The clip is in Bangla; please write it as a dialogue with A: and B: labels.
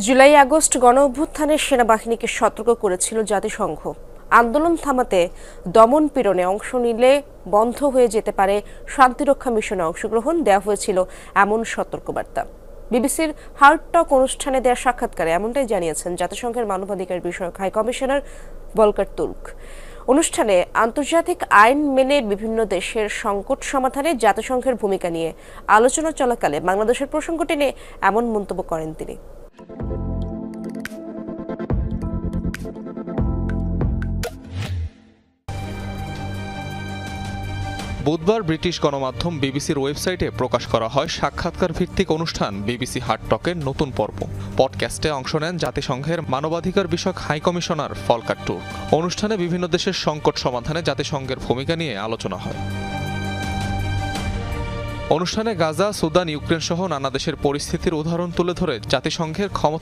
A: জুলাই আগস্ট গণঅভ্যুত্থানের সেনাবাহিনীকে সতর্ক করেছিল জাতিসংঘ। আন্দোলন থামাতে দমন পীড়নে অংশ নিলে বন্ধ হয়ে যেতে পারে শান্তিরক্ষা মিশনে অংশগ্রহণ দেওয়া হয়েছিল এমন সতর্কবার্তা। বিবিসির হার্ট টক অনুষ্ঠানে দেওয়া সাক্ষাৎকারে এমনটাই জানিয়েছেন জাতিসংঘের মানবাধিকার বিষয়ক হাই কমিশনার ভলকার তুর্ক। অনুষ্ঠানে আন্তর্জাতিক আইন মেনে বিভিন্ন দেশের সংকট সমাধানে জাতিসংঘের ভূমিকা নিয়ে আলোচনা চলাকালে বাংলাদেশের প্রসঙ্গ টেনে এমন মন্তব্য করেন তিনি।
B: বুধবার ব্রিটিশ গণমাধ্যম বিবিসির ওয়েবসাইটে প্রকাশ করা হয় সাক্ষাৎকার ভিত্তিক অনুষ্ঠান বিবিসি হার্ট টকের নতুন পর্ব। পডকাস্টে অংশ নেন জাতিসংঘের মানবাধিকার বিষয়ক হাই কমিশনার ভলকার তুর্ক। অনুষ্ঠানে বিভিন্ন দেশের সংকট সমাধানে জাতিসংঘের ভূমিকা নিয়ে আলোচনা হয়। অনুষ্ঠানে গাজা, সুদান, ইউক্রেন সহ নানা দেশের পরিস্থিতির উদাহরণ তুলে ধরে জাতিসংঘের ক্ষমতা